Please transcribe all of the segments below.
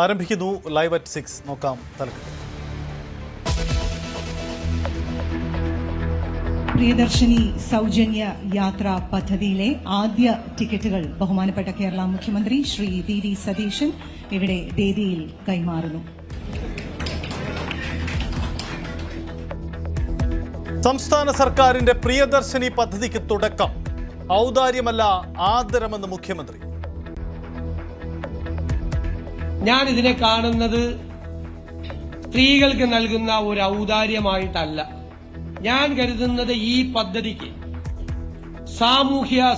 ആരംഭിക്കുന്നു live at 6. നോക്കാം തലക്കെട്ട്. പ്രിയദർശിനി സൗജന്യ യാത്രാ പദ്ധതിയിലെ ആദ്യ ടിക്കറ്റുകൾ ബഹുമാനപ്പെട്ട കേരള മുഖ്യമന്ത്രി ശ്രീ വി സതീശൻ ഇവിടെ വേദിയിൽ കൈമാറുന്നു. സംസ്ഥാന സർക്കാരിന്റെ പ്രിയദർശിനി പദ്ധതിക്ക് തുടക്കം. ഔദാര്യമല്ല, ആദരമെന്ന് മുഖ്യമന്ത്രി. ഞാൻ ഇതിനെ കാണുന്നത് സ്ത്രീകൾക്ക് നൽകുന്ന ഒരു ഔദാര്യമായിട്ടല്ല. ഞാൻ കരുതുന്നത് ഈ പദ്ധതിക്ക് സാമൂഹ്യവും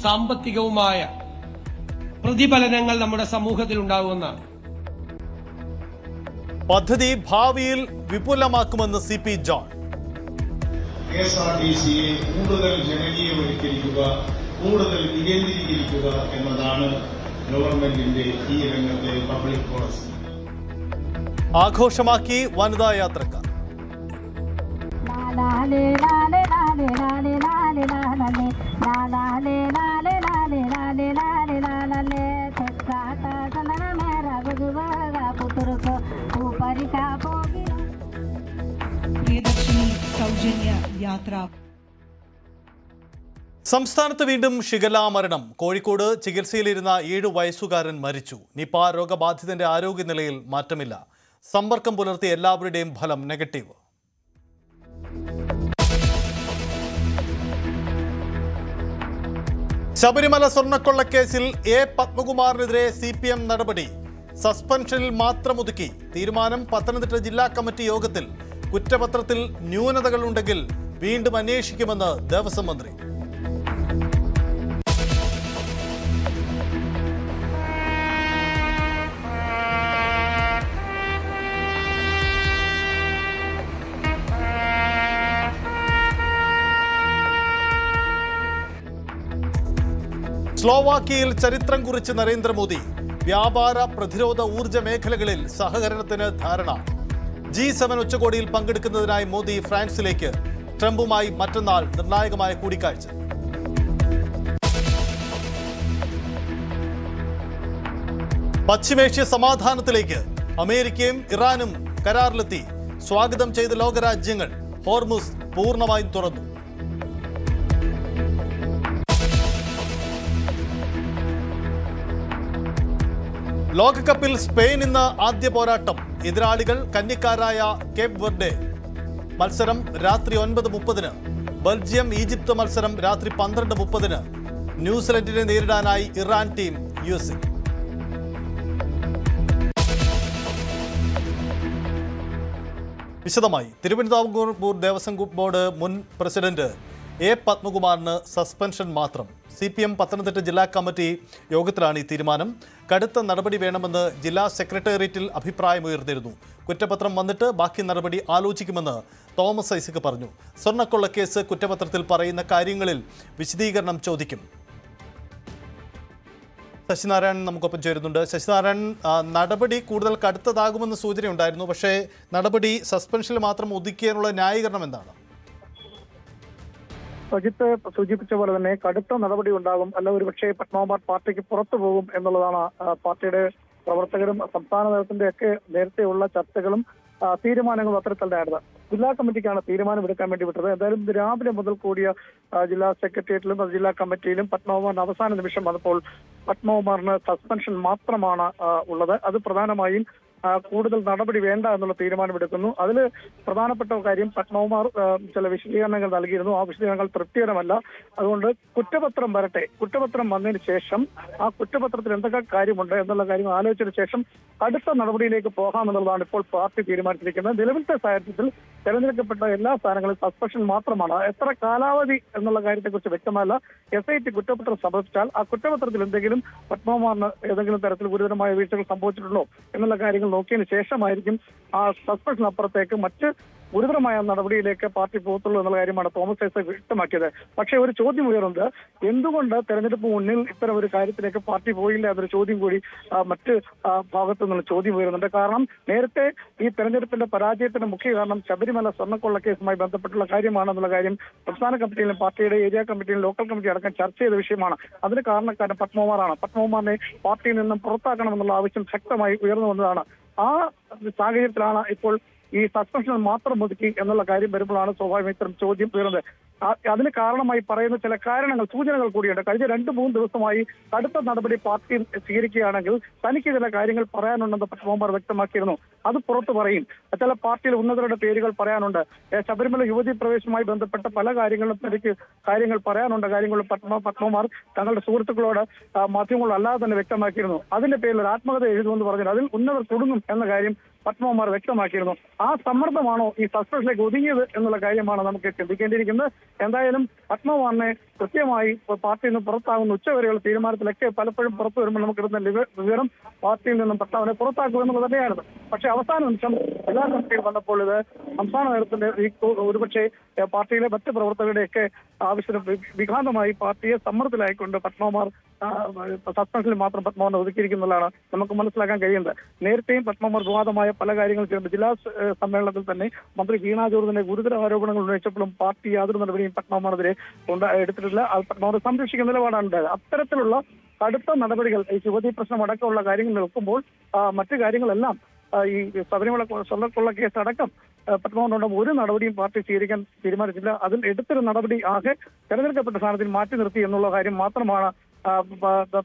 സാമ്പത്തികവുമായ പ്രതിഫലനങ്ങൾ നമ്മുടെ സമൂഹത്തിൽ ഉണ്ടാകുമെന്നാണ്. പദ്ധതി ഭാവിയിൽ വിപുലമാക്കുമെന്ന് CP ജോൺ. KSRTCയെ കൂടുതൽ ജനകീയവൽക്കരിക്കുക, കൂടുതൽ വികേന്ദ്രീകരിക്കുക എന്നതാണ് ഗവൺമെന്റിന്റെ ഈ രംഗത്തെ പബ്ലിക് പോളിസി. ആഘോഷമാക്കി വനിതാ യാത്രക്കാർ. പ്രിയദർശിനി സൗജന്യ യാത്ര. സംസ്ഥാനത്ത് വീണ്ടും ഷിഗല്ല മരണം. കോഴിക്കോട് ചികിത്സയിലിരുന്ന 7 വയസ്സുകാരൻ മരിച്ചു. നിപ രോഗബാധിതന്റെ ആരോഗ്യനിലയിൽ മാറ്റമില്ല. സമ്പർക്കം പുലർത്തിയ എല്ലാവരുടെയും ഫലം നെഗറ്റീവ്. ശബരിമല സ്വർണ്ണക്കൊള്ളക്കേസിൽ A. പത്മകുമാറിനെതിരെ CPM നടപടി. സസ്പെൻഷനിൽ മാത്രം ഒതുക്കി. തീരുമാനം പത്തനംതിട്ട ജില്ലാ കമ്മിറ്റി യോഗത്തിൽ. കുറ്റപത്രത്തിൽ ന്യൂനതകളുണ്ടെങ്കിൽ വീണ്ടും അന്വേഷിക്കുമെന്ന് ദേവസ്വം മന്ത്രി. സ്ലോവാക്യയിൽ ചരിത്രം കുറിച്ച് നരേന്ദ്രമോദി. വ്യാപാര, പ്രതിരോധ, ഊർജ്ജ മേഖലകളിൽ സഹകരണത്തിന് ധാരണ. G7 ഉച്ചകോടിയിൽ പങ്കെടുക്കുന്നതിനായി മോദി ഫ്രാൻസിലേക്ക്. ട്രംപുമായി മറ്റന്നാൾ നിർണായകമായ കൂടിക്കാഴ്ച. പശ്ചിമേഷ്യ സമാധാനത്തിലേക്ക്. അമേരിക്കയും ഇറാനും കരാറിലെത്തി. സ്വാഗതം ചെയ്ത ലോകരാജ്യങ്ങൾ. ഹോർമുസ് പൂർണ്ണമായും തുറന്നു. ലോകകപ്പിൽ സ്പെയിൻ ഇന്ന് ആദ്യ പോരാട്ടം. എതിരാളികൾ കന്നിക്കാരായ കേപ്പ് വെർഡെ. മത്സരം രാത്രി 9:30. ബെൽജിയം ഈജിപ്ത് മത്സരം രാത്രി 12:30. ന്യൂസിലൻഡിനെ നേരിടാനായി ഇറാൻ ടീം USA. വിശദമായി. തിരുവനന്തപുരം ദേവസ്വം ബോർഡ് മുൻ പ്രസിഡന്റ് A. പത്മകുമാറിന് സസ്പെൻഷൻ മാത്രം. CPM പത്തനംതിട്ട ജില്ലാ കമ്മിറ്റി യോഗത്തിലാണ് ഈ തീരുമാനം. കടുത്ത നടപടി വേണമെന്ന് ജില്ലാ സെക്രട്ടേറിയറ്റിൽ അഭിപ്രായമുയർന്നിരുന്നു. കുറ്റപത്രം വന്നിട്ട് ബാക്കി നടപടി ആലോചിക്കുമെന്ന് തോമസ് ഐസക് പറഞ്ഞു. സ്വർണ്ണക്കൊള്ളക്കേസ് കുറ്റപത്രത്തിൽ പറയുന്ന കാര്യങ്ങളിൽ വിശദീകരണം ചോദിക്കും. ശശിനാരായണൻ നമുക്കൊപ്പം ചേരുന്നുണ്ട്. ശശിനാരായണൻ, നടപടി കൂടുതൽ കടുത്തതാകുമെന്ന് സൂചനയുണ്ടായിരുന്നു. പക്ഷേ നടപടി സസ്പെൻഷനിൽ മാത്രം ഒതുക്കിയതിനുള്ള ന്യായീകരണം എന്താണ്? സജിത്ത് സൂചിപ്പിച്ച പോലെ തന്നെ കടുത്ത നടപടി ഉണ്ടാകും, അല്ല ഒരുപക്ഷെ പത്മകുമാർ പാർട്ടിക്ക് പുറത്തു പോകും എന്നുള്ളതാണ് പാർട്ടിയുടെ പ്രവർത്തകരും സംസ്ഥാന നേതൃത്വത്തിന്റെ ഒക്കെ നേരത്തെയുള്ള ചർച്ചകളും തീരുമാനങ്ങളും അത്തരത്തിലായിരുന്നു. ജില്ലാ കമ്മിറ്റിക്കാണ് തീരുമാനമെടുക്കാൻ വേണ്ടി വിട്ടത്. എന്തായാലും രാവിലെ മുതൽ കൂടിയ ജില്ലാ സെക്രട്ടേറിയറ്റിലും ജില്ലാ കമ്മിറ്റിയിലും പത്മകുമാറിന് അവസാന നിമിഷം വന്നപ്പോൾ പത്മകുമാറിന് സസ്പെൻഷൻ മാത്രമാണ് ഉള്ളത്. അത് പ്രധാനമായും കൂടുതൽ നടപടി വേണ്ട എന്നുള്ള തീരുമാനമെടുക്കുന്നു. അതിൽ പ്രധാനപ്പെട്ട കാര്യം പത്മകുമാർ ചില വിശദീകരണങ്ങൾ നൽകിയിരുന്നു. ആ വിശദീകരണങ്ങൾ തൃപ്തികരമല്ല. അതുകൊണ്ട് കുറ്റപത്രം വരട്ടെ, കുറ്റപത്രം വന്നതിന് ശേഷം ആ കുറ്റപത്രത്തിൽ എന്തൊക്കെ കാര്യമുണ്ട് എന്നുള്ള കാര്യം ആലോചിച്ചതിന് ശേഷം അടുത്ത നടപടിയിലേക്ക് പോകാമെന്നുള്ളതാണ് ഇപ്പോൾ പാർട്ടി തീരുമാനിച്ചിരിക്കുന്നത്. നിലവിലത്തെ സാഹചര്യത്തിൽ തെരഞ്ഞെടുക്കപ്പെട്ട എല്ലാ സ്ഥാനങ്ങളും സസ്പെൻഷൻ മാത്രമാണ്. എത്ര കാലാവധി എന്നുള്ള കാര്യത്തെക്കുറിച്ച് വ്യക്തമല്ല. SIT കുറ്റപത്രം സമർപ്പിച്ചാൽ ആ കുറ്റപത്രത്തിൽ എന്തെങ്കിലും പത്മകുമാറിന് ഏതെങ്കിലും തരത്തിൽ ഗുരുതരമായ വീഴ്ചകൾ സംഭവിച്ചിട്ടുണ്ടോ എന്നുള്ള കാര്യങ്ങൾ നോക്കിയതിന് ശേഷമായിരിക്കും ആ സസ്പെൻഷൻ അപ്പുറത്തേക്ക് മറ്റ് ഗുരുതരമായ നടപടിയിലേക്ക് പാർട്ടി പോകത്തുള്ളൂ എന്നുള്ള കാര്യമാണ് തോമസ് ഐസക് വ്യക്തമാക്കിയത്. പക്ഷേ ഒരു ചോദ്യം ഉയരുന്നത്, എന്തുകൊണ്ട് തെരഞ്ഞെടുപ്പ് മുന്നിൽ ഇത്തരം ഒരു കാര്യത്തിലേക്ക് പാർട്ടി പോയില്ല എന്നൊരു ചോദ്യം കൂടി മറ്റ് ഭാഗത്തു നിന്നുള്ള ചോദ്യം ഉയരുന്നുണ്ട്. കാരണം നേരത്തെ ഈ തെരഞ്ഞെടുപ്പിന്റെ പരാജയത്തിന്റെ മുഖ്യ കാരണം ശബരിമല സ്വർണ്ണക്കൊള്ള കേസുമായി ബന്ധപ്പെട്ടുള്ള കാര്യമാണെന്നുള്ള കാര്യം സംസ്ഥാന കമ്മിറ്റിയിലും പാർട്ടിയുടെ ഏരിയ കമ്മിറ്റിയിലും ലോക്കൽ കമ്മിറ്റി അടക്കം ചർച്ച ചെയ്ത വിഷയമാണ്. അതിന് കാരണക്കാരൻ പത്മകുമാറാണ്. പത്മകുമാറിനെ പാർട്ടിയിൽ നിന്നും പുറത്താക്കണമെന്നുള്ള ആവശ്യം ശക്തമായി ഉയർന്നു വന്നതാണ്. ആ സാഹചര്യത്തിലാണ് ഇപ്പോൾ ഈ സസ്പെൻഷൻ മാത്രം ഒതുക്കി എന്നുള്ള കാര്യം വരുമ്പോഴാണ് സ്വാഭാവികം ഇത്തരം ചോദ്യം ഉയർന്നത്. അതിന് കാരണമായി പറയുന്ന ചില കാരണങ്ങൾ, സൂചനകൾ കൂടിയുണ്ട്. കഴിഞ്ഞ 2-3 ദിവസമായി കടുത്ത നടപടി പാർട്ടി സ്വീകരിക്കുകയാണെങ്കിൽ തനിക്ക് ചില കാര്യങ്ങൾ പറയാനുണ്ടെന്ന് പത്മകുമാർ വ്യക്തമാക്കിയിരുന്നു. അത് പുറത്തു പറയും. ചില പാർട്ടിയിൽ ഉന്നതരുടെ പേരുകൾ പറയാനുണ്ട്. ശബരിമല യുവതി പ്രവേശനവുമായി ബന്ധപ്പെട്ട പല കാര്യങ്ങളും തനിക്ക് കാര്യങ്ങൾ പറയാനുണ്ട്. പത്മകുമാർ തങ്ങളുടെ സുഹൃത്തുക്കളോട് മാധ്യമങ്ങളോട് അല്ലാതെ തന്നെ വ്യക്തമാക്കിയിരുന്നു. അതിന്റെ പേരിൽ ഒരു ആത്മകഥ എഴുതുമെന്ന് പറഞ്ഞാൽ അതിൽ ഉന്നതർ കുടുങ്ങും എന്ന കാര്യം പത്മകുമാർ വ്യക്തമാക്കിയിരുന്നു. ആ സമ്മർദ്ദമാണോ ഈ സസ്പെൻഷനിലേക്ക് ഒതുങ്ങിയത് എന്നുള്ള കാര്യമാണ് നമുക്ക് ചിന്തിക്കേണ്ടിയിരിക്കുന്നത്. എന്തായാലും പത്മകുമാറിനെ കൃത്യമായി പാർട്ടിയിൽ നിന്ന് പുറത്താകുന്ന ഉച്ചവരെയുള്ള തീരുമാനത്തിലൊക്കെ പലപ്പോഴും പുറത്തു വരുമ്പോൾ നമുക്കിടുന്ന വിവരം പാർട്ടിയിൽ നിന്നും പത്മകുമാറിനെ പുറത്താക്കുമെന്നുള്ളത് തന്നെയാണിത്. പക്ഷേ അവസാന നിമിഷം ജില്ലാ കമ്മിറ്റിയിൽ വന്നപ്പോൾ ഇത് സംസ്ഥാന നേതൃത്വത്തിന്റെ ഒരുപക്ഷെ പാർട്ടിയിലെ മറ്റ് പ്രവർത്തകരുടെയൊക്കെ ആവശ്യത്തിന് വിഘാതമായി പാർട്ടിയെ സമ്മർദ്ദത്തിലായിക്കൊണ്ട് പത്മകുമാർ സസ്പെൻഷനിൽ മാത്രം പത്മകുമാറിനെ ഒതുക്കിയിരിക്കുന്നതാണ് നമുക്ക് മനസ്സിലാക്കാൻ കഴിയുന്നത്. നേരത്തെയും പത്മകുമാർ വിവാദമായ പല കാര്യങ്ങളും ചെയ്യുന്നുണ്ട്. ജില്ലാ സമ്മേളനത്തിൽ തന്നെ മന്ത്രി വീണ ജോർജിന്റെ ഗുരുതര ആരോപണങ്ങൾ ഉന്നയിച്ചപ്പോഴും പാർട്ടി യാതൊരു നടപടിയും പത്മകുമാറിനെതിരെ എടുത്തിട്ടില്ല. അത് സംരക്ഷിക്കുന്ന നിലപാടാണ് ഉണ്ടായത്. അത്തരത്തിലുള്ള കടുത്ത നടപടികൾ ഈ യുവതീ പ്രശ്നം അടക്കമുള്ള കാര്യങ്ങൾ നിൽക്കുമ്പോൾ മറ്റു കാര്യങ്ങളെല്ലാം ഈ ശബരിമല സ്വർണ്ണക്കൊള്ള കേസ് അടക്കം പത്മകുമാറിനോട് ഒരു നടപടിയും പാർട്ടി സ്വീകരിക്കാൻ തീരുമാനിച്ചില്ല. അതിൽ എടുത്തൊരു നടപടി ആകെ തെരഞ്ഞെടുക്കപ്പെട്ട സ്ഥാനത്തിൽ മാറ്റി നിർത്തി എന്നുള്ള കാര്യം മാത്രമാണ്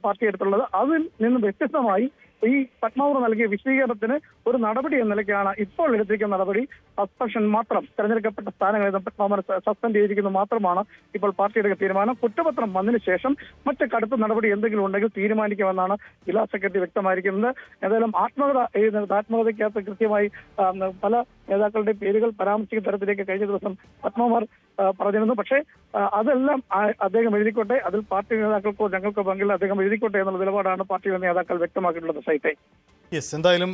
പാർട്ടി എടുത്തുള്ളത്. അതിൽ നിന്ന് വ്യത്യസ്തമായി ഈ പത്മകുമാർ നൽകിയ വിശദീകരണത്തിന് ഒരു നടപടി എന്ന നിലയ്ക്കാണ് ഇപ്പോൾ എടുത്തിരിക്കുന്ന നടപടി. സസ്പെൻഷൻ മാത്രം, തെരഞ്ഞെടുക്കപ്പെട്ട സ്ഥാനങ്ങളിൽ പത്മകുമാർ സസ്പെൻഡ് ചെയ്തിരിക്കുന്നത് മാത്രമാണ് ഇപ്പോൾ പാർട്ടിയുടെ തീരുമാനം. കുറ്റപത്രം വന്നതിന് ശേഷം മറ്റ് കടുത്ത നടപടി എന്തെങ്കിലും ഉണ്ടെങ്കിൽ തീരുമാനിക്കുമെന്നാണ് ജില്ലാ സെക്രട്ടറി വ്യക്തമായിരിക്കുന്നത്. ഏതായാലും ആത്മകഥയ്ക്കകത്ത് കൃത്യമായി പല നേതാക്കളുടെ പേരുകൾ പരാമർശിക്കുന്ന തരത്തിലേക്ക് കഴിഞ്ഞ ദിവസം പത്മകുമാർ പറഞ്ഞിരുന്നു. പക്ഷേ അതെല്ലാം അദ്ദേഹം എഴുതിക്കോട്ടെ, അതിൽ പാർട്ടി നേതാക്കൾക്കോ ഞങ്ങൾക്കോ പങ്കില്ല, അദ്ദേഹം എഴുതിക്കോട്ടെ എന്നുള്ള നിലപാടാണ് പാർട്ടിയുടെ നേതാക്കൾ വ്യക്തമാക്കിയിട്ടുള്ളത്. സൈറ്റേ യെസ്, എന്തായാലും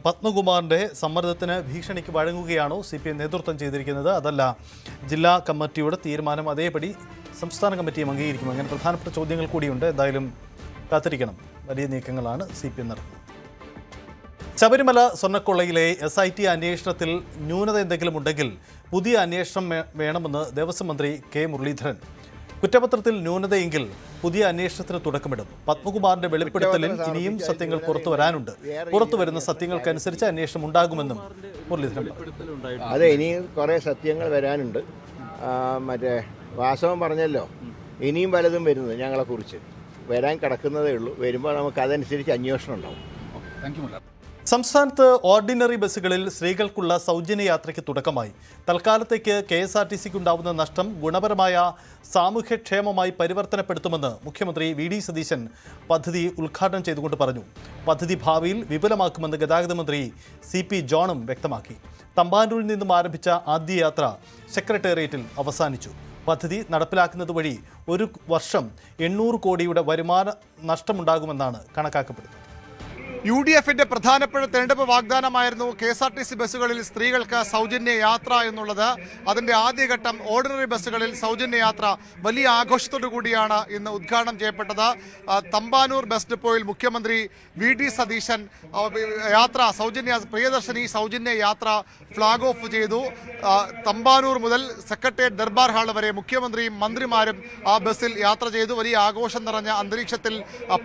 പത്മകുമാറിന്റെ സമ്മർദ്ദത്തിന് ഭീഷണിക്ക് വഴങ്ങുകയാണോ CPM നേതൃത്വം ചെയ്തിരിക്കുന്നത്? അതല്ല ജില്ലാ കമ്മിറ്റിയുടെ തീരുമാനം അതേപടി സംസ്ഥാന കമ്മിറ്റിയും അംഗീകരിക്കും? അങ്ങനെ പ്രധാനപ്പെട്ട ചോദ്യങ്ങൾ കൂടിയുണ്ട്. എന്തായാലും കാത്തിരിക്കണം. വലിയ നീക്കങ്ങളാണ് CPM നടത്തുന്നത്. ശബരിമല സ്വർണ്ണക്കൊള്ളയിലെ SIT അന്വേഷണത്തിൽ ന്യൂനത എന്തെങ്കിലും ഉണ്ടെങ്കിൽ പുതിയ അന്വേഷണം വേണമെന്ന് ദേവസ്വം മന്ത്രി K മുരളീധരൻ. കുറ്റപത്രത്തിൽ ന്യൂനതയെങ്കിൽ പുതിയ അന്വേഷണത്തിന് തുടക്കമിടും. പത്മകുമാറിന്റെ വെളിപ്പെടുത്തലിൽ ഇനിയും സത്യങ്ങൾ പുറത്തു വരാനുണ്ട്. പുറത്തു വരുന്ന സത്യങ്ങൾക്കനുസരിച്ച് അന്വേഷണം ഉണ്ടാകുമെന്നും മുരളീധരൻ പറഞ്ഞു. അതെ, ഇനി കുറെ സത്യങ്ങൾ വരാനുണ്ട്. മറ്റേ വാസവൻ പറഞ്ഞല്ലോ, ഇനിയും പലതും വരുന്നത് ഞങ്ങളെക്കുറിച്ച് വരാൻ കിടക്കുന്നതേ ഉള്ളൂ. വരുമ്പോൾ നമുക്ക് അതനുസരിച്ച് അന്വേഷണം ഉണ്ടാവും. സംസ്ഥാനത്ത് ഓർഡിനറി ബസ്സുകളിൽ സ്ത്രീകൾക്കുള്ള സൗജന്യ യാത്രയ്ക്ക് തുടക്കമായി. തൽക്കാലത്തേക്ക് KSRTCക്ക് ഉണ്ടാവുന്ന നഷ്ടം ഗുണപരമായ സാമൂഹ്യക്ഷേമമായി പരിവർത്തനപ്പെടുത്തുമെന്ന് മുഖ്യമന്ത്രി VD സതീശൻ പദ്ധതി ഉദ്ഘാടനം ചെയ്തുകൊണ്ട് പറഞ്ഞു. പദ്ധതി ഭാവിയിൽ വിപുലമാക്കുമെന്ന് ഗതാഗത മന്ത്രി CP ജോണും വ്യക്തമാക്കി. തമ്പാനൂരിൽ നിന്നും ആരംഭിച്ച ആദ്യ യാത്ര സെക്രട്ടേറിയറ്റിൽ അവസാനിച്ചു. പദ്ധതി നടപ്പിലാക്കുന്നത് വഴി ഒരു വർഷം 800 കോടിയുടെ വരുമാന നഷ്ടമുണ്ടാകുമെന്നാണ് കണക്കാക്കപ്പെടുന്നത്. UDFന്റെ പ്രധാനപ്പെട്ട തെരഞ്ഞെടുപ്പ് വാഗ്ദാനമായിരുന്നു KSRTC ബസ്സുകളിൽ സ്ത്രീകൾക്ക് സൗജന്യ യാത്ര എന്നുള്ളത്. അതിന്റെ ആദ്യഘട്ടം ഓർഡിനറി ബസ്സുകളിൽ സൗജന്യ യാത്ര വലിയ ആഘോഷത്തോടു കൂടിയാണ് ഇന്ന് ഉദ്ഘാടനം ചെയ്യപ്പെട്ടത്. തമ്പാനൂർ ബസ് ഡിപ്പോയിൽ മുഖ്യമന്ത്രി VD സതീശൻ പ്രിയദർശിനി സൗജന്യ യാത്ര ഫ്ളാഗ് ഓഫ് ചെയ്തു. തമ്പാനൂർ മുതൽ സെക്രട്ടേറിയറ്റ് ദർബാർ ഹാൾ വരെ മുഖ്യമന്ത്രിയും മന്ത്രിമാരും ആ ബസ്സിൽ യാത്ര ചെയ്തു. വലിയ ആഘോഷം നിറഞ്ഞ അന്തരീക്ഷത്തിൽ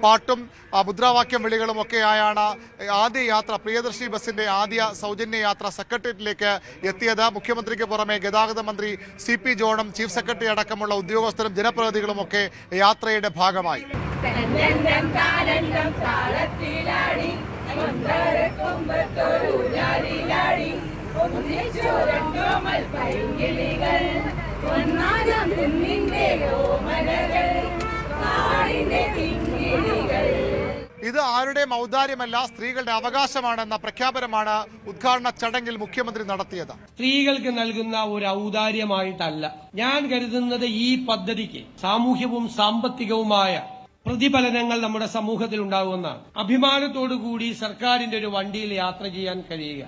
പാട്ടും മുദ്രാവാക്യം വിളികളും ഒക്കെയായ ആദ്യ യാത്ര, പ്രിയദർശിനി ബസിന്റെ ആദ്യ സൗജന്യ യാത്ര സെക്രട്ടേറിയറ്റിലേക്ക് എത്തിയത്. മുഖ്യമന്ത്രിക്ക് പുറമെ ഗതാഗത മന്ത്രി CP ജോണും ചീഫ് സെക്രട്ടറി അടക്കമുള്ള ഉദ്യോഗസ്ഥരും ജനപ്രതിനിധികളും ഒക്കെ യാത്രയുടെ ഭാഗമായി. ഇത് ആരുടെയും ഔദാര്യമല്ല, സ്ത്രീകളുടെ അവകാശമാണെന്ന പ്രഖ്യാപനമാണ് ഉദ്ഘാടന ചടങ്ങിൽ മുഖ്യമന്ത്രി നടത്തിയത്. സ്ത്രീകൾക്ക് നൽകുന്ന ഒരു ഔദാര്യമായിട്ടല്ല ഞാൻ കരുതുന്നത്. ഈ പദ്ധതിക്ക് സാമൂഹ്യവും സാമ്പത്തികവുമായ പ്രതിഫലനങ്ങൾ നമ്മുടെ സമൂഹത്തിൽ ഉണ്ടാകുമെന്നാണ്. അഭിമാനത്തോടുകൂടി സർക്കാരിന്റെ ഒരു വണ്ടിയിൽ യാത്ര ചെയ്യാൻ കഴിയുക,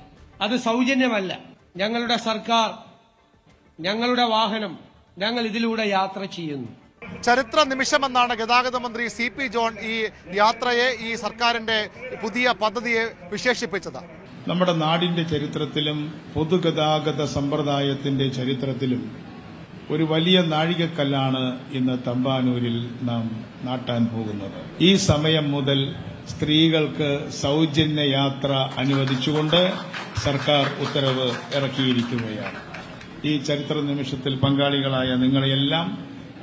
അത് സൗജന്യമല്ല. ഞങ്ങളുടെ സർക്കാർ, ഞങ്ങളുടെ വാഹനം, ഞങ്ങൾ ഇതിലൂടെ യാത്ര ചെയ്യുന്നു. ചരിത്ര നിമിഷമെന്നാണ് ഗതാഗത മന്ത്രി CP ജോൺ ഈ യാത്രയെ, ഈ സർക്കാരിന്റെ പുതിയ പദ്ധതിയെ വിശേഷിപ്പിച്ചത്. നമ്മുടെ നാടിന്റെ ചരിത്രത്തിലും പൊതുഗതാഗത സമ്പ്രദായത്തിന്റെ ചരിത്രത്തിലും ഒരു വലിയ നാഴികക്കല്ലാണ് ഇന്ന് തമ്പാനൂരിൽ നാം നാട്ടാൻ പോകുന്നത്. ഈ സമയം മുതൽ സ്ത്രീകൾക്ക് സൗജന്യ യാത്ര അനുവദിച്ചുകൊണ്ട് സർക്കാർ ഉത്തരവ് ഇറക്കിയിരിക്കുകയാണ്. ഈ ചരിത്ര നിമിഷത്തിൽ പങ്കാളികളായ നിങ്ങളെയെല്ലാം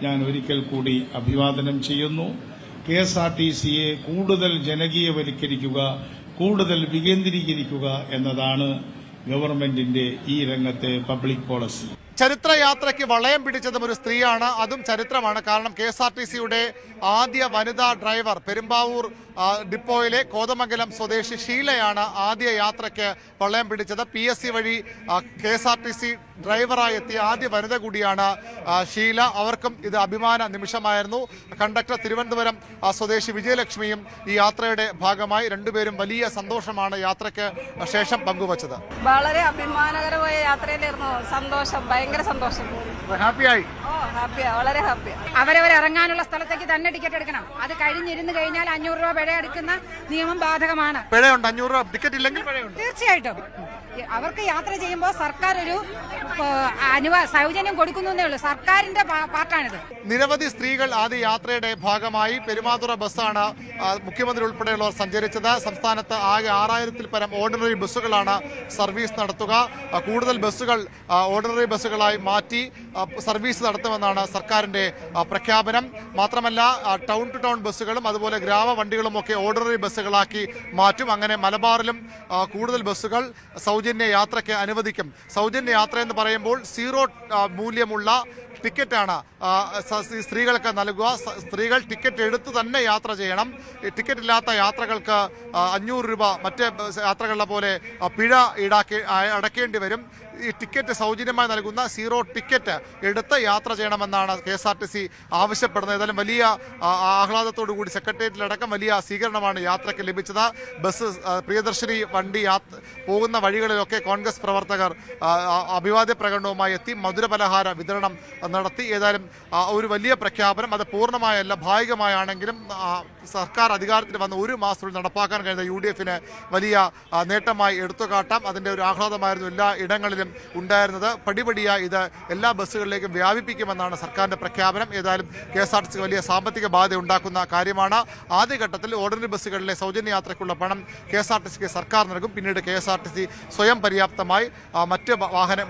ഞാൻ ഒരിക്കൽ കൂടി അഭിവാദനം ചെയ്യുന്നു. KSRTCയെ കൂടുതൽ ജനകീയവൽക്കരിക്കുക, കൂടുതൽ വികേന്ദ്രീകരിക്കുക എന്നതാണ് ഗവൺമെന്റിന്റെ ഈ രംഗത്തെ പബ്ലിക് പോളിസി. ചരിത്രയാത്രയ്ക്ക് വളയം പിടിച്ചതും ഒരു സ്ത്രീയാണ്. അതും ചരിത്രമാണ്. കാരണം KSRTCയുടെ ആദ്യ വനിതാ ഡ്രൈവർ പെരുമ്പാവൂർ ഡിപ്പോയിലെ കോതമംഗലം സ്വദേശി ഷീലയാണ് ആദ്യ യാത്രയ്ക്ക് വളയം പിടിച്ചത്. PSC വഴി KSRTC ഡ്രൈവറായി എത്തിയ ആദ്യ വനിത കൂടിയാണ് ഷീല. അവർക്കും ഇത് അഭിമാന നിമിഷമായിരുന്നു. കണ്ടക്ടർ തിരുവനന്തപുരം സ്വദേശി വിജയലക്ഷ്മിയും ഈ യാത്രയുടെ ഭാഗമായി രണ്ടുപേരും വലിയ സന്തോഷമാണ് യാത്രയ്ക്ക് ശേഷം പങ്കുവച്ചത്. വളരെ അഭിമാനകരമായ യാത്രയിലായിരുന്നു. സന്തോഷം, ഭയങ്കര സന്തോഷം. ഹാപ്പിയായി? ഹാപ്പിയാ, വളരെ ഹാപ്പിയാ. അവരവർ ഇറങ്ങാനുള്ള സ്ഥലത്തേക്ക് തന്നെ ടിക്കറ്റ് എടുക്കണം. അത് കഴിഞ്ഞിരുന്ന് കഴിഞ്ഞാൽ 500 രൂപ പിഴ എടുക്കുന്ന നിയമം ബാധകമാണ്. പിഴയുണ്ട്? 500 രൂപ ടിക്കറ്റ് ഇല്ലെങ്കിൽ പിഴയുണ്ട്? തീർച്ചയായിട്ടും. അവർക്ക് യാത്ര ചെയ്യുമ്പോൾ സർക്കാർ ഒരു സൗജന്യം കൊടുക്കുന്നേ ഉള്ളൂ. സർക്കാരിന്റെ പാർട്ടാണിത്. നിരവധി സ്ത്രീകൾ ആദ്യ യാത്രയുടെ ഭാഗമായി പെരുമാതുറ ബസ്സാണ് മുഖ്യമന്ത്രി ഉൾപ്പെടെയുള്ളവർ സഞ്ചരിച്ചത്. സംസ്ഥാനത്ത് ആകെ 6000-ൽ പരം ഓർഡിനറി ബസ്സുകളാണ് സർവീസ് നടത്തുക. കൂടുതൽ ബസ്സുകൾ ഓർഡിനറി ബസ്സുകളായി മാറ്റി സർവീസ് നടത്തുമെന്നാണ് സർക്കാരിന്റെ പ്രഖ്യാപനം. മാത്രമല്ല ടൗൺ ടു ടൗൺ ബസ്സുകളും അതുപോലെ ഗ്രാമ വണ്ടികളും ഒക്കെ ഓർഡിനറി ബസ്സുകളാക്കി മാറ്റും. അങ്ങനെ മലബാറിലും കൂടുതൽ ബസ്സുകൾ സൗജന്യ യാത്രയ്ക്ക് അനുവദിക്കും. സൗജന്യ യാത്ര എന്ന് പറയുമ്പോൾ 0 മൂല്യമുള്ള ടിക്കറ്റാണ് സ്ത്രീകൾക്ക് നൽകുക. സ്ത്രീകൾ ടിക്കറ്റ് എടുത്ത് തന്നെ യാത്ര ചെയ്യണം. ടിക്കറ്റ് ഇല്ലാത്ത യാത്രകൾക്ക് 500 രൂപ മറ്റ് യാത്രകളുടെ പോലെ പിഴ അടയ്ക്കേണ്ടി വരും. ഈ ടിക്കറ്റ് സൗജന്യമായി നൽകുന്ന 0 ടിക്കറ്റ് എടുത്ത് യാത്ര ചെയ്യണമെന്നാണ് KSRTC ആവശ്യപ്പെടുന്നത്. ഏതായാലും വലിയ ആഹ്ലാദത്തോടു കൂടി സെക്രട്ടേറിയറ്റിലടക്കം വലിയ സ്വീകരണമാണ് യാത്രയ്ക്ക് ലഭിച്ചത്. ബസ് പ്രിയദർശിനി വണ്ടി പോകുന്ന വഴികളിലൊക്കെ കോൺഗ്രസ് പ്രവർത്തകർ അഭിവാദ്യ പ്രകടനവുമായി എത്തി മധുരപലഹാര വിതരണം നടത്തി. ഏതായാലും ഒരു വലിയ പ്രഖ്യാപനം. അത് പൂർണ്ണമായല്ല, ഭാഗികമായാണെങ്കിലും സർക്കാർ അധികാരത്തിൽ വന്ന് 1 മാസത്തിൽ നടപ്പാക്കാൻ കഴിഞ്ഞ UDF-ന് വലിയ നേട്ടമായി എടുത്തുകാട്ടാം. അതിൻ്റെ ഒരു ആഹ്ലാദമായിരുന്നു എല്ലാ ഇടങ്ങളിലും ഉണ്ടായിരുന്നത്. പടിപടിയായി ഇത് എല്ലാ ബസ്സുകളിലേക്കും വ്യാപിപ്പിക്കുമെന്നാണ് സർക്കാരിന്റെ പ്രഖ്യാപനം. ഏതായാലും KSRTC വലിയ സാമ്പത്തിക ബാധ്യത ഉണ്ടാക്കുന്ന കാര്യമാണ്. ആദ്യഘട്ടത്തിൽ ഓർഡിനറി ബസ്സുകളിലെ സൗജന്യ യാത്രയ്ക്കുള്ള പണം KSRTCക്ക് സർക്കാർ നൽകും. പിന്നീട് KSRTC സ്വയം പര്യാപ്തമായി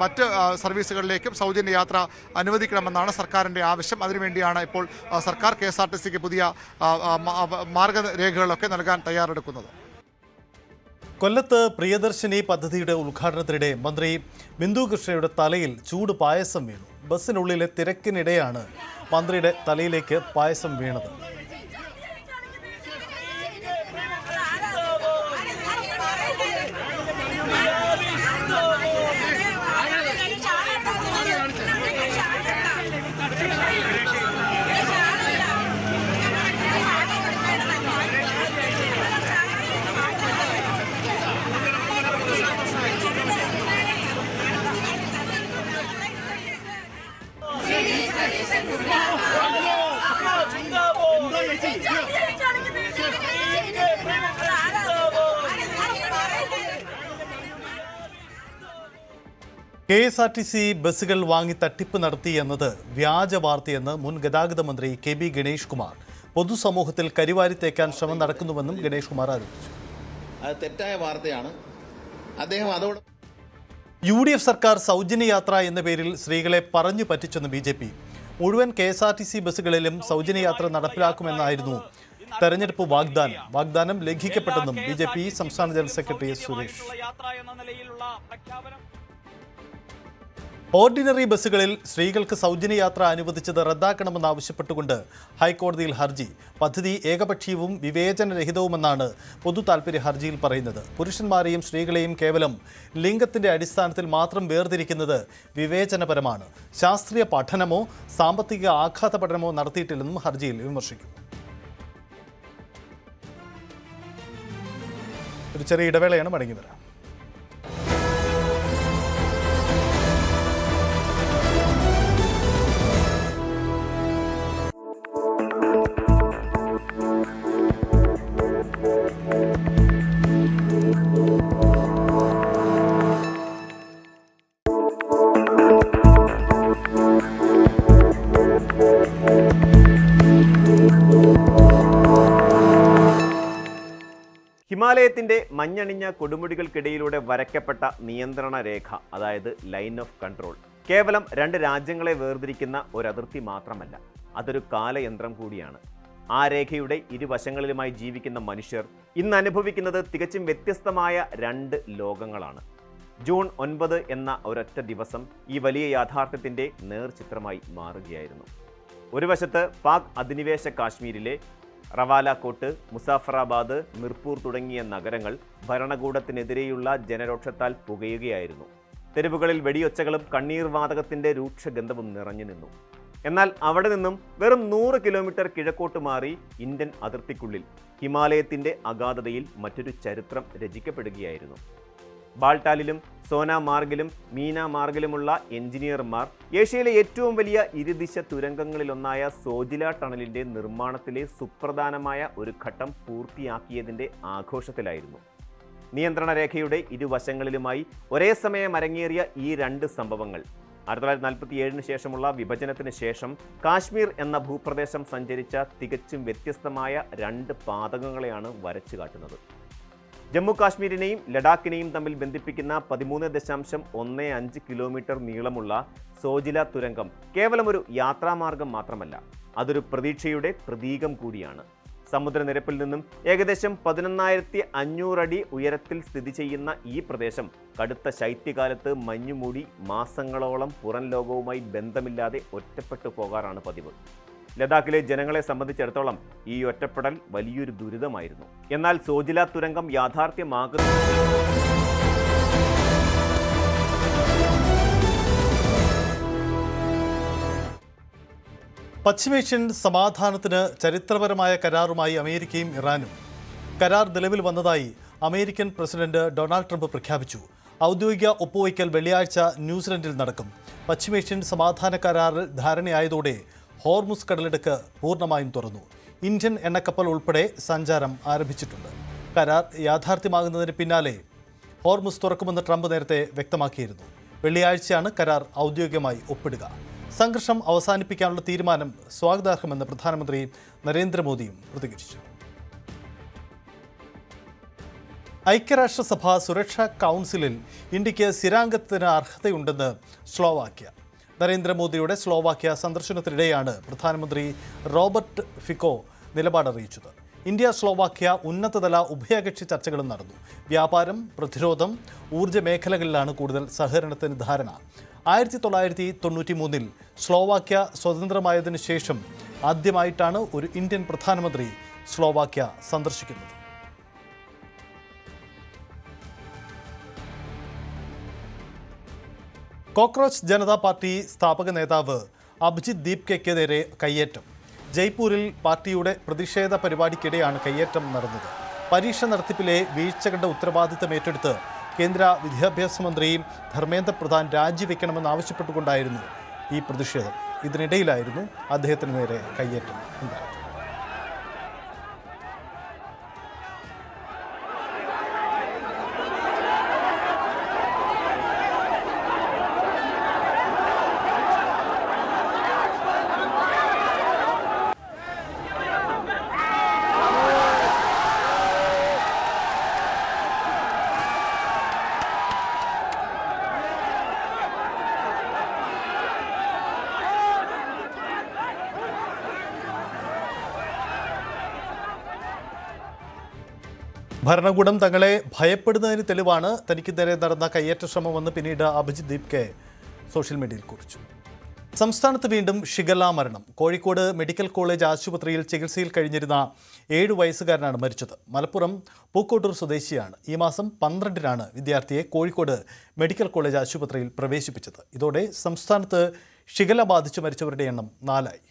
മറ്റ് സർവീസുകളിലേക്കും സൗജന്യ യാത്ര അനുവദിക്കണമെന്നാണ് സർക്കാരിന്റെ ആവശ്യം. അതിനുവേണ്ടിയാണ് ഇപ്പോൾ സർക്കാർ KSRTCക്ക് പുതിയ മാർഗരേഖകളൊക്കെ നൽകാൻ തയ്യാറെടുക്കുന്നത്. കൊല്ലത്ത് പ്രിയദർശിനി പദ്ധതിയുടെ ഉദ്ഘാടനത്തിനിടെ മന്ത്രി ബിന്ദു കൃഷ്ണയുടെ തലയിൽ ചൂട് പായസം വീണു. ബസ്സിനുള്ളിലെ തിരക്കിനിടെയാണ് മന്ത്രിയുടെ തലയിലേക്ക് പായസം വീണത്. KSRTC ബസ്സുകൾ വാങ്ങി തട്ടിപ്പ് നടത്തി എന്നത് വ്യാജ വാർത്തയെന്ന് മുൻ ഗതാഗത മന്ത്രി KB ഗണേഷ് കുമാർ. പൊതുസമൂഹത്തിൽ കരിവാരി തേക്കാൻ ശ്രമം നടക്കുന്നുവെന്നും ഗണേഷ് കുമാർ ആരോപിച്ചു. അത് തെറ്റായ വാർത്തയാണ്. അദ്ദേഹം അതോട് UDF സർക്കാർ സൗജന്യ യാത്ര എന്ന പേരിൽ സ്ത്രീകളെ പറഞ്ഞു പറ്റിച്ചെന്ന് BJP. മുഴുവൻ KSRTC ബസ്സുകളിലും സൗജന്യ യാത്ര നടപ്പിലാക്കുമെന്നായിരുന്നു തെരഞ്ഞെടുപ്പ് വാഗ്ദാനം ലംഘിക്കപ്പെട്ടെന്നും BJP സംസ്ഥാന ജനറൽ സെക്രട്ടറി സുരേഷ്. ഓർഡിനറി ബസ്സുകളിൽ സ്ത്രീകൾക്ക് സൗജന്യ യാത്ര അനുവദിച്ചത് റദ്ദാക്കണമെന്നാവശ്യപ്പെട്ടുകൊണ്ട് ഹൈക്കോടതിയിൽ ഹർജി. പദ്ധതി ഏകപക്ഷീയവും വിവേചനരഹിതവുമെന്നാണ് പൊതു താൽപര്യ ഹർജിയിൽ പറയുന്നത്. പുരുഷന്മാരെയും സ്ത്രീകളെയും കേവലം ലിംഗത്തിന്റെ അടിസ്ഥാനത്തിൽ മാത്രം വേർതിരിക്കുന്നത് വിവേചനപരമാണ്. ശാസ്ത്രീയ പഠനമോ സാമ്പത്തിക ആഘാത പഠനമോ നടത്തിയിട്ടില്ലെന്നും ഹർജിയിൽ വിമർശിക്കുന്നു. ഒരു ചെറിയ ഇടവേളയാണ്, മടങ്ങി വരാം. ഹിമാലയത്തിന്റെ മഞ്ഞണിഞ്ഞ കൊടുമുടികൾക്കിടയിലൂടെ വരയ്ക്കപ്പെട്ട നിയന്ത്രണ രേഖ, അതായത് ലൈൻ ഓഫ് കൺട്രോൾ, കേവലം 2 രാജ്യങ്ങളെ വേർതിരിക്കുന്ന ഒരു അതിർത്തി മാത്രമല്ല, അതൊരു കാലയന്ത്രം കൂടിയാണ്. ആ രേഖയുടെ ഇരുവശങ്ങളിലുമായി ജീവിക്കുന്ന മനുഷ്യർ ഇന്ന് അനുഭവിക്കുന്നത് തികച്ചും വ്യത്യസ്തമായ 2 ലോകങ്ങളാണ്. ജൂൺ 9 എന്ന ഒരൊറ്റ ദിവസം ഈ വലിയ യാഥാർത്ഥ്യത്തിന്റെ നേർചിത്രമായി മാറുകയായിരുന്നു. ഒരു വശത്ത് പാക് അധിനിവേശ കാശ്മീരിലെ റവാലക്കോട്ട്, മുസാഫറാബാദ്, മിർപൂർ തുടങ്ങിയ നഗരങ്ങൾ ഭരണകൂടത്തിനെതിരെയുള്ള ജനരോക്ഷത്താൽ പുകയുകയായിരുന്നു. തെരുവുകളിൽ വെടിയൊച്ചകളും കണ്ണീർ വാതകത്തിന്റെ രൂക്ഷഗന്ധവും നിറഞ്ഞു നിന്നു. എന്നാൽ അവിടെ നിന്നും വെറും 100 കിലോമീറ്റർ കിഴക്കോട്ട് മാറി ഇന്ത്യൻ അതിർത്തിക്കുള്ളിൽ ഹിമാലയത്തിന്റെ അഗാധതയിൽ മറ്റൊരു ചരിത്രം രചിക്കപ്പെടുകയായിരുന്നു. ബാൾട്ടാലിലും സോനാമാർഗിലും മീനാമാർഗിലുമുള്ള എഞ്ചിനീയർമാർ ഏഷ്യയിലെ ഏറ്റവും വലിയ ഇരുദിശ തുരങ്കങ്ങളിലൊന്നായ സോജില ടണലിന്റെ നിർമ്മാണത്തിലെ സുപ്രധാനമായ ഒരു ഘട്ടം പൂർത്തിയാക്കിയതിന്റെ ആഘോഷത്തിലായിരുന്നു. നിയന്ത്രണ രേഖയുടെ ഇരുവശങ്ങളിലുമായി ഒരേ സമയം അരങ്ങേറിയ ഈ 2 സംഭവങ്ങൾ 1947 ശേഷമുള്ള വിഭജനത്തിന് ശേഷം കാശ്മീർ എന്ന ഭൂപ്രദേശം സഞ്ചരിച്ച തികച്ചും വ്യത്യസ്തമായ 2 പാതകങ്ങളെയാണ് വരച്ചു കാട്ടുന്നത്. ജമ്മു കാശ്മീരിനെയും ലഡാക്കിനെയും തമ്മിൽ ബന്ധിപ്പിക്കുന്ന 13.15 കിലോമീറ്റർ നീളമുള്ള സോജില തുരങ്കം കേവലം ഒരു യാത്രാമാർഗം മാത്രമല്ല, അതൊരു പ്രതീക്ഷയുടെ പ്രതീകം കൂടിയാണ്. സമുദ്രനിരപ്പിൽ നിന്നും ഏകദേശം 11,500 അടി ഉയരത്തിൽ സ്ഥിതി ചെയ്യുന്ന ഈ പ്രദേശം കടുത്ത ശൈത്യകാലത്ത് മഞ്ഞുമൂടി മാസങ്ങളോളം പുറം ലോകവുമായി ബന്ധമില്ലാതെ ഒറ്റപ്പെട്ടു പോകാറാണ് പതിവ്. ലഡാക്കിലെ ജനങ്ങളെ സംബന്ധിച്ചിടത്തോളം ഈ ഒറ്റപ്പെടൽ വലിയൊരു ദുരിതമായിരുന്നു. എന്നാൽ സോജില തുരങ്കം യാഥാർത്ഥ്യമാകുന്ന പശ്ചിമേഷ്യൻ സമാധാനത്തിന് ചരിത്രപരമായ കരാറുമായി അമേരിക്കയും ഇറാനും. കരാർ നിലവിൽ വന്നതായി അമേരിക്കൻ പ്രസിഡന്റ് ഡൊണാൾഡ് ട്രംപ് പ്രഖ്യാപിച്ചു. ഔദ്യോഗിക ഒപ്പുവയ്ക്കൽ വെള്ളിയാഴ്ച ന്യൂസിലൻഡിൽ നടക്കും. പശ്ചിമേഷ്യൻ സമാധാന കരാറിൽ ധാരണയായതോടെ ഹോർമുസ് കടലിടുക്ക് പൂർണ്ണമായും തുറന്നു. ഇന്ത്യൻ എണ്ണക്കപ്പൽ ഉൾപ്പെടെ സഞ്ചാരം ആരംഭിച്ചിട്ടുണ്ട്. കരാർ യാഥാർത്ഥ്യമാകുന്നതിന് പിന്നാലെ ഹോർമുസ് തുറക്കുമെന്ന് ട്രംപ് നേരത്തെ വ്യക്തമാക്കിയിരുന്നു. വെള്ളിയാഴ്ചയാണ് കരാർ ഔദ്യോഗികമായി ഒപ്പിടുക. സംഘർഷം അവസാനിപ്പിക്കാനുള്ള തീരുമാനം സ്വാഗതാർഹമെന്ന് പ്രധാനമന്ത്രി നരേന്ദ്രമോദിയും പ്രതികരിച്ചു. ഐക്യരാഷ്ട്രസഭ സുരക്ഷാ കൗൺസിലിൽ ഇന്ത്യക്ക് സ്ഥിരാംഗത്തിന് അർഹതയുണ്ടെന്ന് സ്ലോവാക്യ. നരേന്ദ്രമോദിയുടെ സ്ലോവാക്യ സന്ദർശനത്തിനിടെയാണ് പ്രധാനമന്ത്രി റോബർട്ട് ഫിക്കോ നിലപാടറിയിച്ചത്. ഇന്ത്യ സ്ലോവാക്യ ഉന്നതതല ഉഭയകക്ഷി ചർച്ചകളും നടന്നു. വ്യാപാരം, പ്രതിരോധം, ഊർജ്ജ മേഖലകളിലാണ് കൂടുതൽ സഹകരണത്തിന് ധാരണ. 1993 സ്ലോവാക്യ സ്വതന്ത്രമായതിനു ശേഷം ആദ്യമായിട്ടാണ് ഒരു ഇന്ത്യൻ പ്രധാനമന്ത്രി സ്ലോവാക്യ സന്ദർശിക്കുന്നത്. കോക്രോച്ച് ജനതാ പാർട്ടി സ്ഥാപക നേതാവ് അഭിജിത് ദീപ്കയ്ക്കെതിരെ കയ്യേറ്റം. ജയ്പൂരിൽ പാർട്ടിയുടെ പ്രതിഷേധ പരിപാടിക്കിടെയാണ് കയ്യേറ്റം നടന്നത്. പരീക്ഷ നടത്തിപ്പിലെ വീഴ്ചകളുടെ ഉത്തരവാദിത്തം ഏറ്റെടുത്ത് കേന്ദ്ര വിദ്യാഭ്യാസ മന്ത്രി ധർമ്മേന്ദ്ര പ്രധാൻ രാജിവെക്കണമെന്നാവശ്യപ്പെട്ടുകൊണ്ടായിരുന്നു ഈ പ്രതിഷേധം. ഇതിനിടയിലായിരുന്നു അദ്ദേഹത്തിന് നേരെ കയ്യേറ്റം ഉണ്ടായത്. ഭരണകൂടം തങ്ങളെ ഭയപ്പെടുന്നതിന് തെളിവാണ് തനിക്ക് നേരെ നടന്ന കയ്യേറ്റ ശ്രമമെന്ന് പിന്നീട് അഭിജിത് ദീപ്കെ സോഷ്യൽ മീഡിയയിൽ കുറിച്ചു. സംസ്ഥാനത്ത് വീണ്ടും ഷിഗല്ല മരണം. കോഴിക്കോട് മെഡിക്കൽ കോളേജ് ആശുപത്രിയിൽ ചികിത്സയിൽ കഴിഞ്ഞിരുന്ന 7 വയസ്സുകാരനാണ് മരിച്ചത്. മലപ്പുറം പൂക്കോട്ടൂർ സ്വദേശിയാണ്. ഈ മാസം 12-നാണ് വിദ്യാർത്ഥിയെ കോഴിക്കോട് മെഡിക്കൽ കോളേജ് ആശുപത്രിയിൽ പ്രവേശിപ്പിച്ചത്. ഇതോടെ സംസ്ഥാനത്ത് ഷിഗല്ല ബാധിച്ചു മരിച്ചവരുടെ എണ്ണം 4ആയി.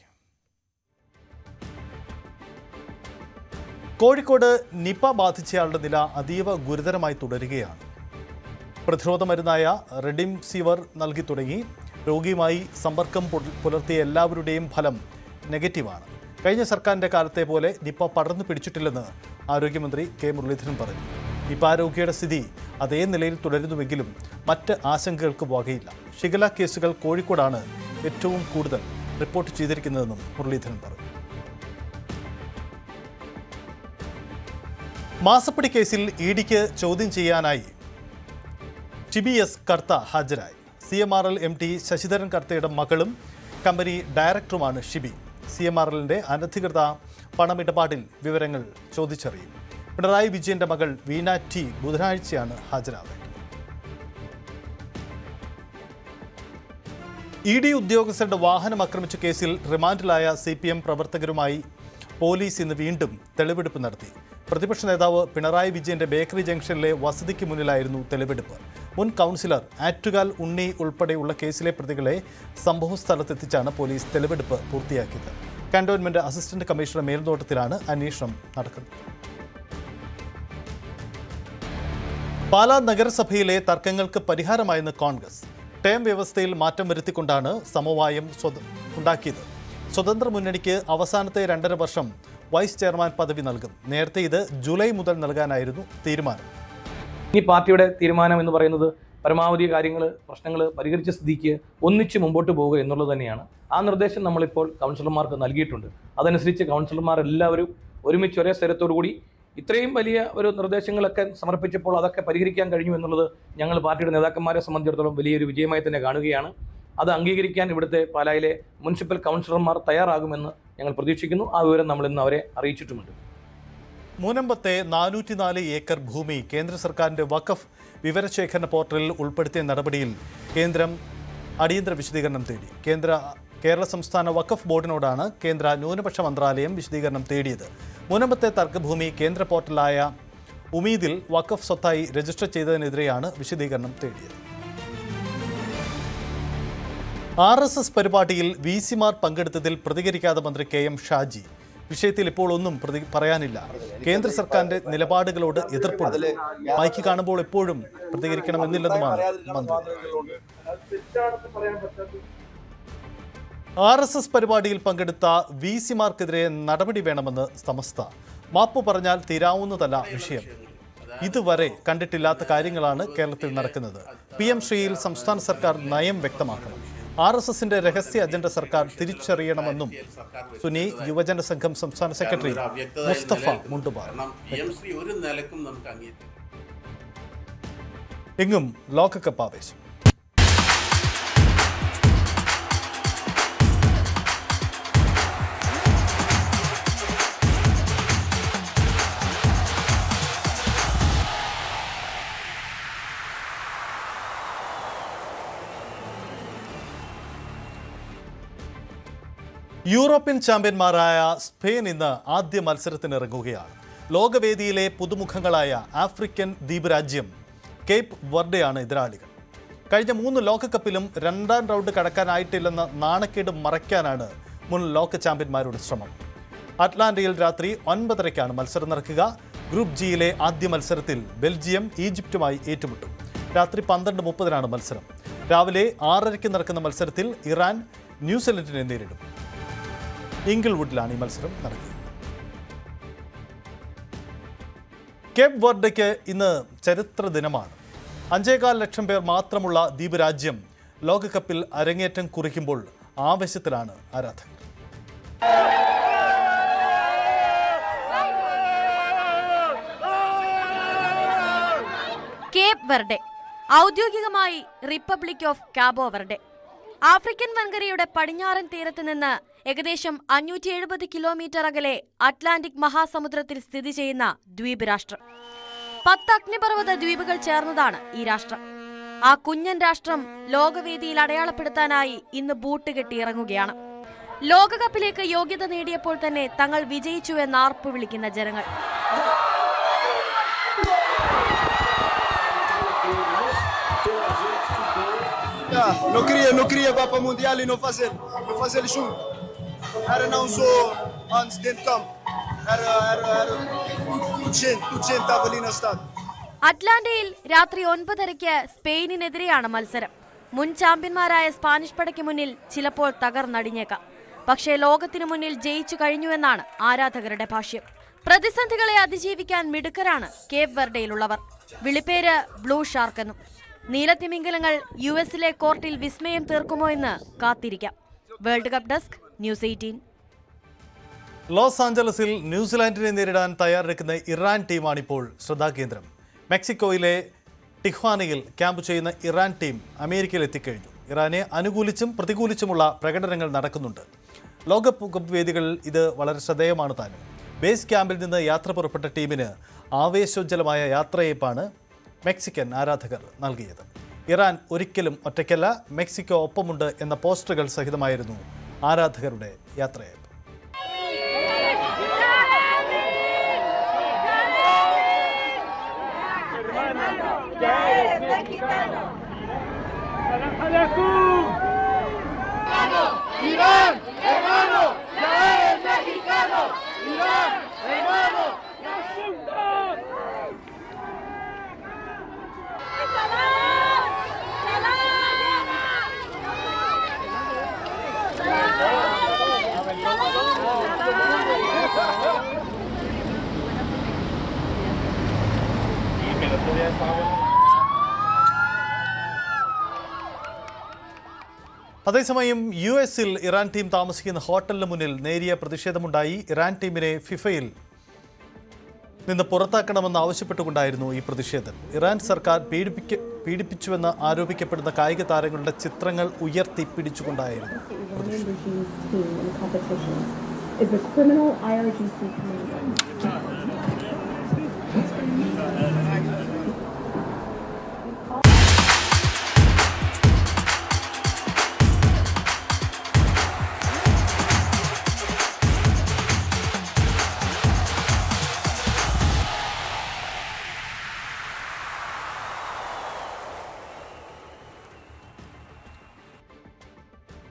കോഴിക്കോട് നിപ ബാധിച്ചയാളുടെ നില അതീവ ഗുരുതരമായി തുടരുകയാണ്. പ്രതിരോധ മരുന്നായ റെഡിംസിവർ നൽകി തുടങ്ങി. രോഗിയുമായി സമ്പർക്കം പുലർത്തിയ എല്ലാവരുടെയും ഫലം നെഗറ്റീവാണ്. കഴിഞ്ഞ സർക്കാരിൻ്റെ കാലത്തെ പോലെ നിപ പടർന്നു പിടിച്ചിട്ടില്ലെന്ന് ആരോഗ്യമന്ത്രി കെ മുരളീധരൻ പറഞ്ഞു. നിപ രോഗിയുടെ സ്ഥിതി അതേ നിലയിൽ തുടരുന്നുവെങ്കിലും മറ്റ് ആശങ്കകൾക്ക് വകയില്ല. ഷിഗല്ല കേസുകൾ കോഴിക്കോടാണ് ഏറ്റവും കൂടുതൽ റിപ്പോർട്ട് ചെയ്തിരിക്കുന്നതെന്നും മുരളീധരൻ പറഞ്ഞു. മാസപ്പടി കേസിൽ ഇഡിക്ക് ചോദ്യം ചെയ്യാനായി ഷിബി എസ് കർത്ത ഹാജരായി. CMRL MD ശശിധരൻ കർത്തയുടെ മകളും കമ്പനി ഡയറക്ടറുമാണ് ഷിബി. CMRLന്റെ അനധികൃത പണമിടപാടിൽ വിവരങ്ങൾ ചോദിച്ചറിയും. പിണറായി വിജയന്റെ മകൾ വീണ T ബുധനാഴ്ചയാണ് ഹാജരാവേണ്ടത്. ED ഉദ്യോഗസ്ഥരുടെ വാഹനം ആക്രമിച്ച കേസിൽ റിമാൻഡിലായ CPM പ്രവർത്തകരുമായി പോലീസ് ഇന്ന് വീണ്ടും തെളിവെടുപ്പ് നടത്തി. പ്രതിപക്ഷ നേതാവ് പിണറായി വിജയന്റെ ബേക്കറി ജംഗ്ഷനിലെ വസതിക്ക് മുന്നിലായിരുന്നു തെളിവെടുപ്പ്. മുൻ കൗൺസിലർ ആറ്റുകാൽ ഉണ്ണി ഉൾപ്പെടെയുള്ള കേസിലെ പ്രതികളെ സംഭവസ്ഥലത്തെത്തിച്ചാണ് പോലീസ് തെളിവെടുപ്പ് പൂർത്തിയാക്കിയത്. കന്റോൺമെന്റ് അസിസ്റ്റന്റ് കമ്മീഷണർ മേൽനോട്ടത്തിലാണ് അന്വേഷണം നടക്കുന്നത്. പാലാ നഗരസഭയിലെ തർക്കങ്ങൾക്ക് പരിഹാരമായെന്ന് കോൺഗ്രസ്. ടേം വ്യവസ്ഥയിൽ മാറ്റം വരുത്തിക്കൊണ്ടാണ് സമവായം ഉണ്ടാക്കിയത്. സ്വതന്ത്ര മുന്നണിക്ക് അവസാനത്തെ 2.5 വർഷം വൈസ് ചെയർമാൻ പദവി നൽകും. നേരത്തെ ഇത് ജൂലൈ മുതൽ നൽകാനായിരുന്നു തീരുമാനം. ഈ പാർട്ടിയുടെ തീരുമാനം എന്ന് പറയുന്നത് പരമാവധി പ്രശ്നങ്ങൾ പരിഹരിച്ച സ്ഥിതിക്ക് ഒന്നിച്ച് മുമ്പോട്ട് പോവുക എന്നുള്ളത് തന്നെയാണ്. ആ നിർദ്ദേശം നമ്മളിപ്പോൾ കൗൺസിലർമാർക്ക് നൽകിയിട്ടുണ്ട്. അതനുസരിച്ച് കൗൺസിലർമാർ എല്ലാവരും ഒരുമിച്ച് ഒരേ സ്ഥലത്തോടു കൂടി ഇത്രയും വലിയ ഒരു നിർദ്ദേശങ്ങളൊക്കെ സമർപ്പിച്ചപ്പോൾ അതൊക്കെ പരിഹരിക്കാൻ കഴിഞ്ഞു എന്നുള്ളത് ഞങ്ങൾ പാർട്ടിയുടെ നേതാക്കന്മാരെ സംബന്ധിച്ചിടത്തോളം വലിയൊരു വിജയമായി തന്നെ കാണുകയാണ്. അത് അംഗീകരിക്കാൻ ഇവിടുത്തെ പാലായിലെ മുനിസിപ്പൽ കൗൺസിലർമാർ തയ്യാറാകുമെന്ന് ഞങ്ങൾ പ്രതീക്ഷിക്കുന്നു. ആ വിവരം നമ്മൾ ഇന്ന് അവരെ അറിയിച്ചിട്ടുമുണ്ട്. മുനമ്പത്തെ 404 ഏക്കർ ഭൂമി കേന്ദ്ര സർക്കാരിന്റെ വഖഫ് വിവരശേഖരണ പോർട്ടലിൽ ഉൾപ്പെടുത്തിയ നടപടിയിൽ കേന്ദ്രം അടിയന്തര വിശദീകരണം തേടി. കേരള സംസ്ഥാന വഖഫ് ബോർഡിനോടാണ് കേന്ദ്ര ന്യൂനപക്ഷ മന്ത്രാലയം വിശദീകരണം തേടിയത്. മുനമ്പത്തെ തർക്കഭൂമി കേന്ദ്ര പോർട്ടലായ ഉമീദിൽ വഖഫ് സ്വത്തായി രജിസ്റ്റർ ചെയ്തതിനെതിരെയാണ് വിശദീകരണം തേടിയത്. RSS പരിപാടിയിൽ VC-മാർ പങ്കെടുത്തതിൽ പ്രതികരിക്കാതെ മന്ത്രി KM ഷാജി. വിഷയത്തിൽ ഇപ്പോൾ ഒന്നും പറയാനില്ല. കേന്ദ്ര സർക്കാരിന്റെ നിലപാടുകളോട് എതിർപ്പുണ്ട്. മൈക്ക് കാണുമ്പോൾ എപ്പോഴും പ്രതികരിക്കണമെന്നില്ലെന്നുമാണ് മന്ത്രി. RSS പരിപാടിയിൽ പങ്കെടുത്ത VC-മാർക്കെതിരെ നടപടി വേണമെന്ന് സമസ്ത. മാപ്പ് പറഞ്ഞാൽ തീരാവുന്നതല്ല വിഷയം. ഇതുവരെ കണ്ടിട്ടില്ലാത്ത കാര്യങ്ങളാണ് കേരളത്തിൽ നടക്കുന്നത്. PM ശ്രീയിൽ സംസ്ഥാന സർക്കാർ നയം വ്യക്തമാക്കണം. RSSന്റെ രഹസ്യ അജണ്ട സർക്കാർ തിരിച്ചറിയണമെന്നും സുന്നി യുവജന സംഘം സംസ്ഥാന സെക്രട്ടറി മുസ്തഫ മുണ്ടുബാർ. എങ്ങും ലോകകപ്പ് ആവേശം. യൂറോപ്യൻ ചാമ്പ്യന്മാരായ സ്പെയിൻ ഇന്ന് ആദ്യ മത്സരത്തിനിറങ്ങുകയാണ്. ലോകവേദിയിലെ പുതുമുഖങ്ങളായ ആഫ്രിക്കൻ ദ്വീപ് രാജ്യം കേപ്പ് വെർഡെയാണ് എതിരാളികൾ. കഴിഞ്ഞ 3 ലോകകപ്പിലും 2ാം റൗണ്ട് കടക്കാനായിട്ടില്ലെന്ന നാണക്കേട് മറയ്ക്കാനാണ് മുൻ ലോക ചാമ്പ്യന്മാരുടെ ശ്രമം. അറ്റ്ലാന്റയിൽ രാത്രി 9:30-ക്കാണ് മത്സരം നടക്കുക. ഗ്രൂപ്പ് ജിയിലെ ആദ്യ മത്സരത്തിൽ ബെൽജിയം ഈജിപ്തുമായി ഏറ്റുമുട്ടും. രാത്രി 12:30-നാണ് മത്സരം. രാവിലെ 6:30-ക്ക് നടക്കുന്ന മത്സരത്തിൽ ഇറാൻ ന്യൂസിലൻഡിനെ നേരിടും. ഇംഗിൾവുഡിലാണ് ഈ മത്സരം നടക്കുക. കേപ്പ് വെർഡെക്ക് ഇന്ന് ചരിത്ര ദിനമാണ്. 5.25 ലക്ഷം പേർ മാത്രമുള്ള ദ്വീപ് രാജ്യം ലോകകപ്പിൽ അരങ്ങേറ്റം കുറിക്കുമ്പോൾ ആവേശത്തിലാണ് ആരാധകർ. കേപ്പ് വെർഡെ ഔദ്യോഗികമായി republic of Cabo Verde. African വൻകരയുടെ പടിഞ്ഞാറൻ തീരത്ത് നിന്ന് ഏകദേശം 570 കിലോമീറ്റർ അകലെ അറ്റ്ലാന്റിക് മഹാസമുദ്രത്തിൽ സ്ഥിതി ചെയ്യുന്ന ദ്വീപ് രാഷ്ട്രം. 10 അഗ്നിപർവ്വത ദ്വീപുകൾ ചേർന്നതാണ് ഈ രാഷ്ട്രം. ആ കുഞ്ഞൻ രാഷ്ട്രം ലോകവേദിയിൽ അടയാളപ്പെടുത്താനായി ഇന്ന് ബൂട്ട് കെട്ടി ഇറങ്ങുകയാണ്. ലോകകപ്പിലേക്ക് യോഗ്യത നേടിയപ്പോൾ തന്നെ തങ്ങൾ വിജയിച്ചു എന്ന് ആർപ്പു വിളിക്കുന്ന ജനങ്ങൾ. Não queria vá para o Mundial e não fazer junto. Era não só antes dentro do campo. Era tudo gente estava ali no estádio. അറ്റ്ലാന്റയിൽ രാത്രി 9:30-ക്ക് സ്പെയിനിനെതിരെയാണ് മത്സരം. മുൻ ചാമ്പ്യന്മാരായ സ്പാനിഷ് പടയ്ക്ക് മുന്നിൽ ചിലപ്പോൾ തകർന്നടിഞ്ഞേക്കാം. പക്ഷേ ലോകത്തിനു മുന്നിൽ ജയിച്ചു കഴിഞ്ഞുവെന്നാണ് ആരാധകരുടെ ഭാഷ്യം. പ്രതിസന്ധികളെ അതിജീവിക്കാൻ മിടുക്കരാണ് കേപ്പ് വെർഡെയിലുള്ളവർ. വിളിപ്പേര് ബ്ലൂ ഷാർക്ക് എന്നും. നീലത്തിമിംഗലങ്ങൾ US-ലെ കോർട്ടിൽ വിസ്മയം തീർക്കുമോ എന്ന് കാത്തിരിക്കാം. World cup desk, news 18. Los ആഞ്ചലസിൽ ന്യൂസിലാൻഡിനെ നേരിടാൻ തയ്യാറെടുക്കുന്ന ഇറാൻ ടീമാണിപ്പോൾ ശ്രദ്ധാകേന്ദ്രം. മെക്സിക്കോയിലെ ടിഹ്വാനയിൽ ക്യാമ്പ് ചെയ്യുന്ന ഇറാൻ ടീം അമേരിക്കയിൽ എത്തിക്കഴിഞ്ഞു. ഇറാനെ അനുകൂലിച്ചും പ്രതികൂലിച്ചുമുള്ള പ്രകടനങ്ങൾ നടക്കുന്നുണ്ട്. ലോകകപ്പ് വേദികളിൽ ഇത് വളരെ ശ്രദ്ധേയമാണ് താനും. ബേസ് ക്യാമ്പിൽ നിന്ന് യാത്ര പുറപ്പെട്ട ടീമിന് ആവേശോജ്വലമായ യാത്രയയപ്പാണ് മെക്സിക്കൻ ആരാധകർ നൽകിയത്. ഇറാൻ ഒരിക്കലും ഒറ്റയ്ക്കല്ല, മെക്സിക്കോ ഒപ്പമുണ്ട് എന്ന പോസ്റ്ററുകൾ സഹിതമായിരുന്നു ആരാധകരുടെ യാത്രയയപ്പ്. Irán, hermano, ya es mexicano. Irán, hermano, ya juntos. അതേസമയം US-ൽ ഇറാൻ ടീം താമസിക്കുന്ന ഹോട്ടലിന് മുന്നിൽ നേരിയ പ്രതിഷേധമുണ്ടായി. ഇറാൻ ടീമിനെ ഫിഫയിൽ നിന്ന് പുറത്താക്കണമെന്ന് ആവശ്യപ്പെട്ടുകൊണ്ടായിരുന്നു ഈ പ്രതിഷേധം. ഇറാൻ സർക്കാർ പീഡിപ്പിച്ചുവെന്ന് ആരോപിക്കപ്പെടുന്ന കായിക താരങ്ങളുടെ ചിത്രങ്ങൾ ഉയർത്തിപ്പിടിച്ചുകൊണ്ടായിരുന്നു.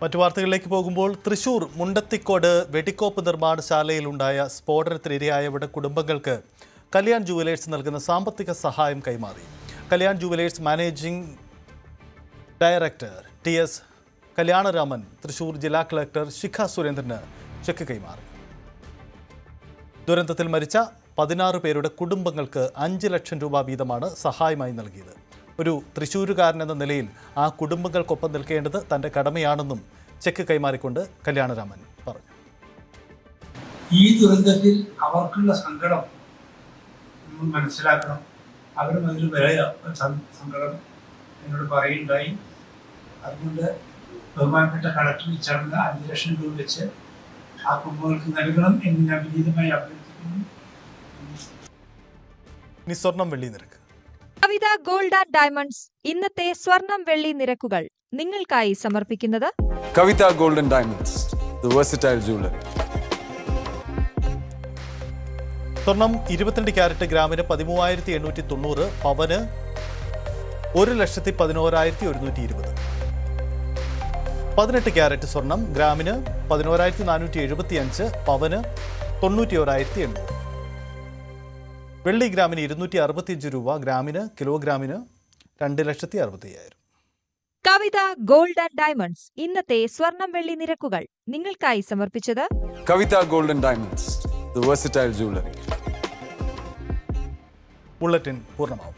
മറ്റു വാർത്തകളിലേക്ക് പോകുമ്പോൾ തൃശൂർ മുണ്ടത്തിക്കോട് വെടിക്കോപ്പ് നിർമ്മാണശാലയിലുണ്ടായ സ്ഫോടനത്തിനിരയായവരുടെ കുടുംബങ്ങൾക്ക് കല്യാൺ ജുവലേഴ്സ് നൽകുന്ന സാമ്പത്തിക സഹായം കൈമാറി. Kalyan jewellers managing director TS Kalyanaraman Thrissur ജില്ലാ കളക്ടർ ശിഖ സുരേന്ദ്രന് ചെക്ക് കൈമാറി. ദുരന്തത്തിൽ മരിച്ച 16 പേരുടെ കുടുംബങ്ങൾക്ക് 5 ലക്ഷം രൂപ വീതമാണ് സഹായമായി നൽകിയത്. ഒരു തൃശ്ശൂരുകാരൻ എന്ന നിലയിൽ ആ കുടുംബങ്ങൾക്കൊപ്പം നിൽക്കേണ്ടത് തൻ്റെ കടമയാണെന്നും ചെക്ക് കൈമാറിക്കൊണ്ട് കല്യാണരാമൻ പറഞ്ഞു. ഈ ദുരന്തത്തിൽ അവർക്കുള്ള സങ്കടം നമ്മൾ മനസ്സിലാക്കണം. അവരും അതിൽ വലിയ സങ്കടം എന്നോട് പറയുണ്ടായി. അതുകൊണ്ട് ബഹുമാനപ്പെട്ട കളക്ടർ ഈ ചടങ്ങ് 5 ലക്ഷം രൂപ വെച്ച് ആ കുടുംബങ്ങൾക്ക് നൽകണം എന്ന് ഞാൻ വിനീതമായി അഭ്യർത്ഥിക്കുന്നു. ഇനി സ്വർണം വെള്ളി നിരക്ക്. കവിത ഗോൾഡ് ആൻഡ് ഡയമണ്ട്സ് ഇന്നത്തെ സ്വർണം വെള്ളി നിരക്കുകൾ നിങ്ങൾക്കായി സമർപ്പിക്കുന്നത് Kavitha gold and diamonds, the versatile jewellery. സ്വർണം 22 ക്യാരറ്റ് ഗ്രാമിന് 13,890, പവന് 1,11,120. 18 ക്യാരറ്റ് സ്വർണം ഗ്രാമിന് 11,475, പവന് 91,800. വെള്ളി ഗ്രാമിന് 265 രൂപ, ഗ്രാമിന് കിലോഗ്രാമിന് 2,60,65,000. കവിത ഗോൾഡ് ആൻഡ് ഡയമണ്ട്സ് ഇന്നത്തെ സ്വർണം വെള്ളി നിരക്കുകൾ നിങ്ങൾക്കായി സമർപ്പിച്ചത് Kavitha gold and diamonds, the versatile jewellery. Bulletin പൂർണ്ണമാവും.